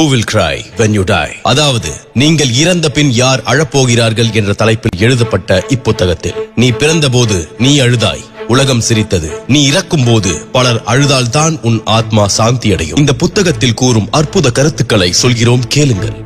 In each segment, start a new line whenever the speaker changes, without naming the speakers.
Who will cry when you die? அதாவது நீங்கள் இறந்த பின் யார் அழப்போகிறார்கள் என்ற தலைப்பில் எழுதப்பட்ட இப்புத்தகத்தில் நீ பிறந்தபோது நீ அழுதாய், உலகம் சிரித்தது. நீ இறக்கும் போது பலர் அழுதால்தான் உன் ஆத்மா சாந்தி அடையும். இந்த புத்தகத்தில் கூறும் அற்புத கருத்துக்களை சொல்கிறோம், கேளுங்கள்.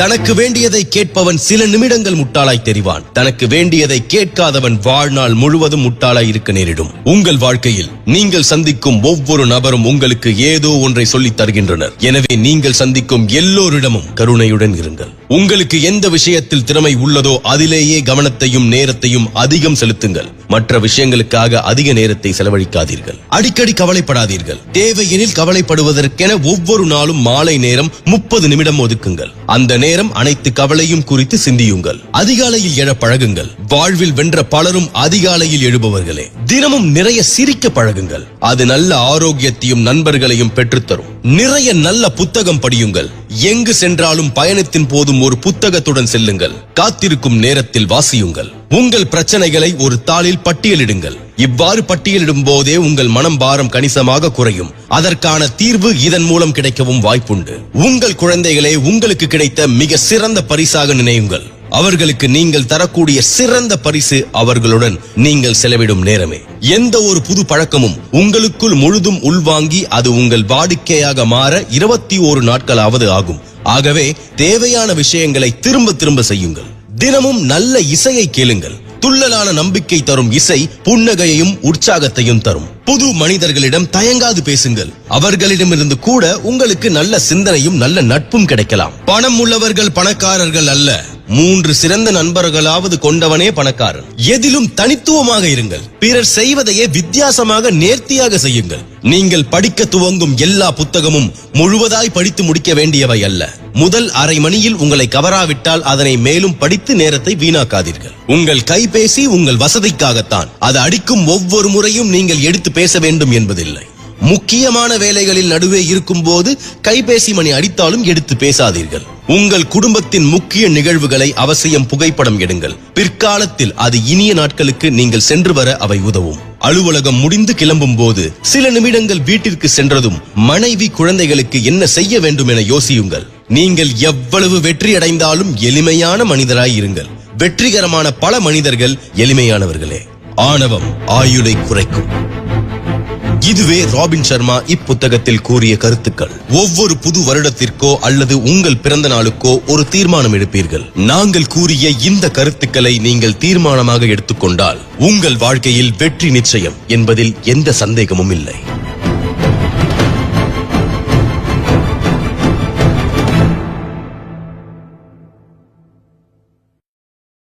தனக்கு வேண்டியதை கேட்பவன் சில நிமிடங்கள் முட்டாளாய் தெரிவான். தனக்கு வேண்டியதை கேட்காதவன் வாழ்நாள் முழுவதும் முட்டாளாய் இருக்க நேரிடும். உங்கள் வாழ்க்கையில் நீங்கள் சந்திக்கும் ஒவ்வொரு நபரும் உங்களுக்கு ஏதோ ஒன்றை சொல்லித் தருகின்றனர். எனவே நீங்கள் சந்திக்கும் எல்லோரிடமும் கருணையுடன் இருங்கள். உங்களுக்கு எந்த விஷயத்தில் திறமை உள்ளதோ அதிலேயே கவனத்தையும் நேரத்தையும் அதிகம் செலுத்துங்கள். மற்ற விஷயங்களுக்காக அதிக நேரத்தை செலவழிக்காதீர்கள். அடிக்கடி கவலைப்படாதீர்கள். தேவையெனில் கவலைப்படுவதற்கென ஒவ்வொரு நாளும் மாலை நேரம் 30 நிமிடம் ஒதுக்குங்கள். அந்த நேரம் அனைத்து கவலையும் குறித்து சிந்தியுங்கள். அதிகாலையில் எழ பழகுங்கள். வாழ்வில் வென்ற பலரும் அதிகாலையில் எழுபவர்களே. தினமும் நிறைய சிரிக்க பழகுங்கள். அது நல்ல ஆரோக்கியத்தையும் நண்பர்களையும் பெற்றுத்தரும். நிறைய நல்ல புத்தகம் படியுங்கள். எங்கு சென்றாலும் பயணத்தின் போதும் ஒரு புத்தகத்துடன் செல்லுங்கள். காத்திருக்கும் நேரத்தில் வாசியுங்கள். உங்கள் பிரச்சனைகளை ஒரு தாளில் பட்டியலிடுங்கள். இவ்வாறு பட்டியலிடும் போதே உங்கள் மனம் பாரம் கணிசமாக குறையும். அதற்கான தீர்வு இதன் மூலம் கிடைக்கவும் வாய்ப்புண்டு. உங்கள் குழந்தைகளே உங்களுக்கு கிடைத்த மிக சிறந்த பரிசாக நினையுங்கள். அவர்களுக்கு நீங்கள் தரக்கூடிய சிறந்த பரிசு அவர்களுடன் நீங்கள் செலவிடும் நேரமே. எந்த ஒரு புது பழக்கமும் உங்களுக்குள் முழுதும் உள்வாங்கி அது உங்கள் வாடிக்கையாக மாற 21 நாட்களாவது ஆகும். ஆகவே தேவையான விஷயங்களை திரும்ப திரும்ப செய்யுங்கள். தினமும் நல்ல இசையை கேளுங்கள். துள்ளலான நம்பிக்கை தரும் இசை புன்னகையையும் உற்சாகத்தையும் தரும். புது மனிதர்களிடம் தயங்காது பேசுங்கள். அவர்களிடமிருந்து கூட உங்களுக்கு நல்ல சிந்தனையும் நல்ல நட்பும் கிடைக்கலாம். பணம் உள்ளவர்கள் பணக்காரர்கள் அல்ல, 3 சிறந்த நண்பர்களாவது கொண்டவனே பணக்காரன். எதிலும் தனித்துவமாக இருங்கள். பிறர் செய்வதையே வித்தியாசமாக நேர்த்தியாக செய்யுங்கள். நீங்கள் படிக்க துவங்கும் எல்லா புத்தகமும் முழுவதாய் படித்து முடிக்க வேண்டியவை அல்ல. முதல் அரை மணியில் உங்களை கவராவிட்டால் அதனை மேலும் படித்து நேரத்தை வீணாக்காதீர்கள். உங்கள் கைபேசி உங்கள் வசதிக்காகத்தான். அது அடிக்கும் ஒவ்வொரு முறையும் நீங்கள் எடுத்து பேச வேண்டும் என்பதில்லை. முக்கியமான வேலைகளில் நடுவே இருக்கும் போது கைபேசி மணி அடித்தாலும் எடுத்து பேசாதீர்கள். உங்கள் குடும்பத்தின் முக்கிய நிகழ்வுகளை அவசியம் புகைப்படம் எடுங்கள். பிற்காலத்தில் அது இனிய நாட்களுக்கு நீங்கள் சென்று வர அவை உதவும். அலுவலகம் முடிந்து கிளம்பும் போது சில நிமிடங்கள் வீட்டிற்கு சென்றதும் மனைவி குழந்தைகளுக்கு என்ன செய்ய வேண்டும் என யோசியுங்கள். நீங்கள் எவ்வளவு வெற்றி அடைந்தாலும் எளிமையான மனிதராய் இருங்கள். வெற்றிகரமான பல மனிதர்கள் எளிமையானவர்களே. ஆணவம் ஆயுளை குறைக்கும். இதுவே ராபின் சர்மா இப்புத்தகத்தில் கூறிய கருத்துக்கள். ஒவ்வொரு புது வருடத்திற்கோ அல்லது உங்கள் பிறந்த நாளுக்கோ ஒரு தீர்மானம் எடுப்பீர்கள். நாங்கள் கூறிய இந்த கருத்துக்களை நீங்கள் தீர்மானமாக எடுத்துக்கொண்டால் உங்கள் வாழ்க்கையில் வெற்றி நிச்சயம் என்பதில் எந்த சந்தேகமும் இல்லை.